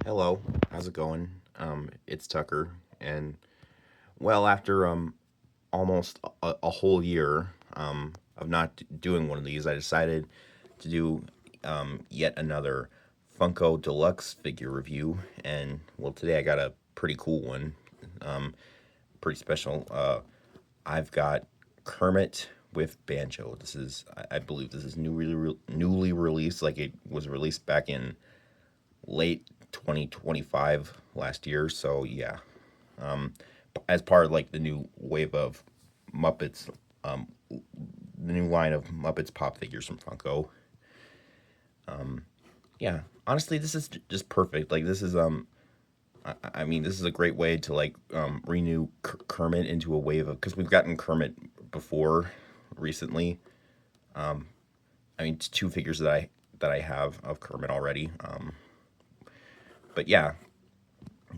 Hello, how's it going? It's Tucker, and well, after almost a whole year of not doing one of these, I decided to do yet another Funko Deluxe figure review, and well, today I got a pretty cool one, um, pretty special. I've got Kermit with Banjo. I believe, this is newly released. Like, it was released back in late 2025 last year. So yeah, as part of like the new wave of Muppets, the new line of Muppets pop figures from Funko. Yeah, honestly, this is just perfect. Like, this is I mean, this is a great way to like renew Kermit into a wave of, because we've gotten Kermit before recently. I mean, it's two figures that I have of Kermit already. But yeah,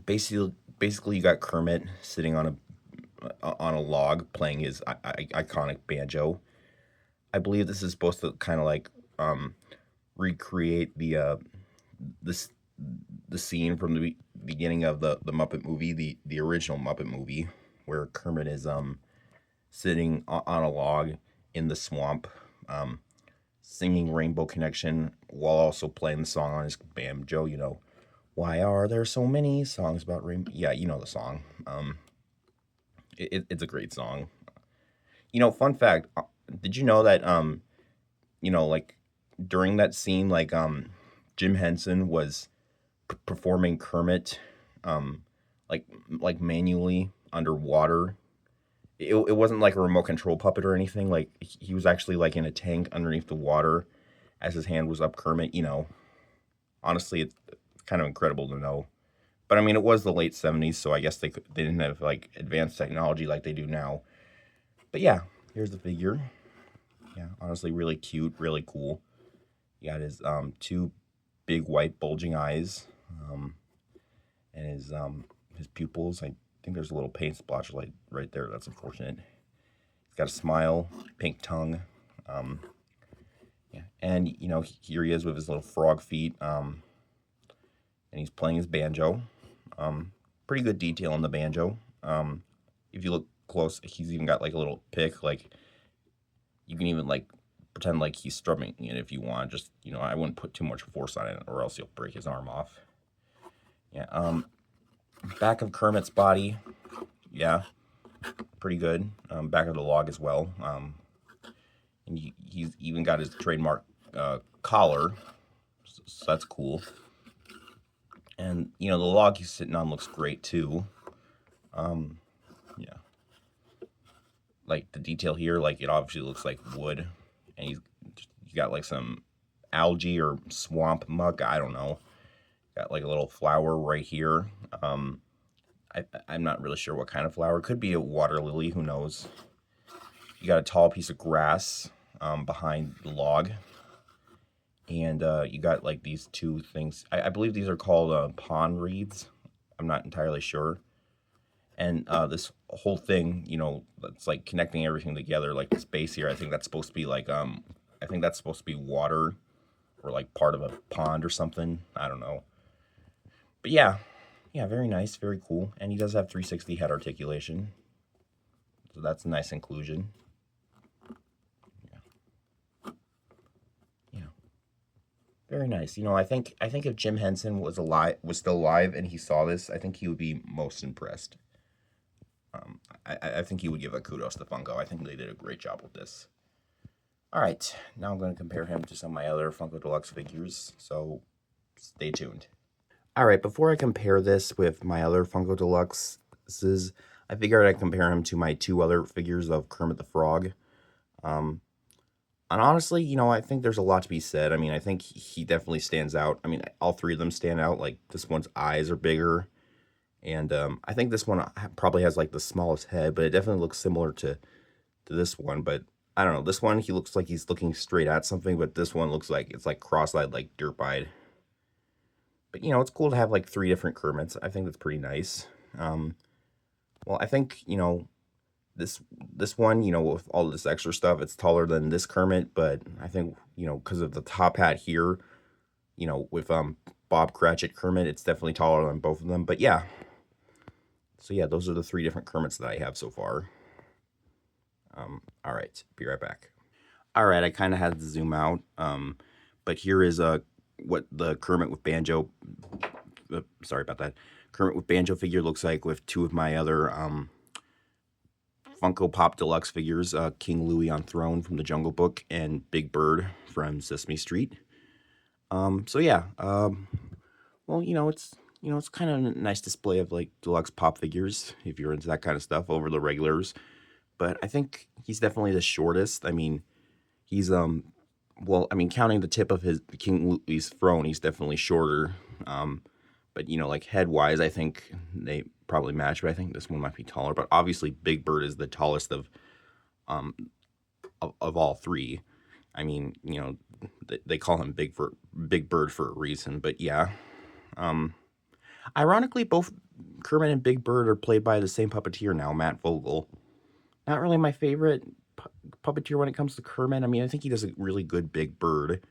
basically you got Kermit sitting on a log playing his iconic banjo. I believe this is supposed to kind of like recreate this the scene from the beginning of the Muppet movie, the original Muppet movie, where Kermit is sitting on a log in the swamp, um, singing Rainbow Connection while also playing the song on his banjo. Why are there so many songs about rainbow? Yeah, you know the song. It's a great song. Fun fact: did you know that like during that scene, like Jim Henson was performing Kermit, um, like manually underwater. It wasn't like a remote control puppet or anything. Like, he was actually like in a tank underneath the water, as his hand was up Kermit. Honestly, it's kind of incredible to know. But I mean, it was the late '70s, so I guess they didn't have like advanced technology like they do now. But yeah, here's the figure. Yeah, honestly, really cute, really cool. He got his two big white bulging eyes, um, and his pupils. I think there's a little paint splotch like right there. That's unfortunate. He's got a smile, pink tongue. Um, yeah, and here he is with his little frog feet. And he's playing his banjo. Pretty good detail on the banjo. If you look close, he's even got like a little pick. Like, you can even like pretend like he's strumming it if you want. Just, I wouldn't put too much force on it, or else you'll break his arm off. Yeah. Back of Kermit's body. Yeah, pretty good. Back of the log as well. And he's even got his trademark collar, so that's cool. And the log he's sitting on looks great too. Um, yeah, like the detail here, like it obviously looks like wood, and he's got like some algae or swamp muck. I don't know. Got like a little flower right here. I'm not really sure what kind of flower. It could be a water lily. Who knows? You got a tall piece of grass behind the log, and you got like these two things. I believe these are called pond reeds. I'm not entirely sure. And this whole thing, that's like connecting everything together, like this base here. I think that's supposed to be water, or like part of a pond or something. I don't know. But yeah, yeah, very nice, very cool. And he does have 360 head articulation, so that's a nice inclusion. Yeah, yeah, very nice. I think if Jim Henson was still alive, and he saw this, I think he would be most impressed. I think he would give a kudos to Funko. I think they did a great job with this. All right, now I'm going to compare him to some of my other Funko Deluxe figures, so stay tuned. All right, before I compare this with my other Funko Deluxes, I figured I'd compare him to my two other figures of Kermit the Frog. Um, and honestly, I think there's a lot to be said. I mean, I think he definitely stands out. I mean, all three of them stand out. Like, this one's eyes are bigger, and I think this one probably has like the smallest head, but it definitely looks similar to this one. But I don't know. This one, he looks like he's looking straight at something, but this one looks like it's like cross-eyed, like derp-eyed. But it's cool to have like three different Kermits. I think that's pretty nice. Um, well, I think this this one, with all this extra stuff, it's taller than this Kermit. But I think because of the top hat here, with Bob Cratchit Kermit. It's definitely taller than both of them. But yeah. So yeah, those are the 3 different Kermits that I have so far. All right, be right back. All right, I kind of had to zoom out. But here is what the Kermit with Banjo. Sorry about that. Kermit with Banjo figure looks like with 2 of my other Funko Pop Deluxe figures, King Louie on Throne from the Jungle Book and Big Bird from Sesame Street. So yeah, well, it's kind of a nice display of like deluxe pop figures if you're into that kind of stuff over the regulars. But I think he's definitely the shortest. I mean, he's well, I mean, counting the tip of his King Louie's throne, he's definitely shorter. But like head wise, I think they probably match. But I think this one might be taller. But obviously, Big Bird is the tallest of all 3. I mean, they call him Big Bird for a reason. But yeah, ironically, both Kermit and Big Bird are played by the same puppeteer now, Matt Vogel. Not really my favorite puppeteer when it comes to Kermit. I mean, I think he does a really good Big Bird.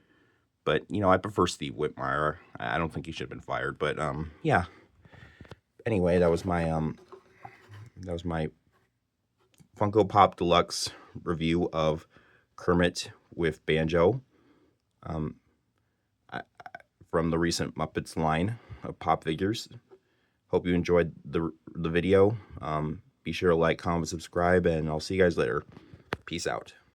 But, I prefer Steve Whitmire. I don't think he should have been fired. But, yeah. Anyway, that was my Funko Pop Deluxe review of Kermit with Banjo. From the recent Muppets line of pop figures. Hope you enjoyed the video. Be sure to like, comment, subscribe, and I'll see you guys later. Peace out.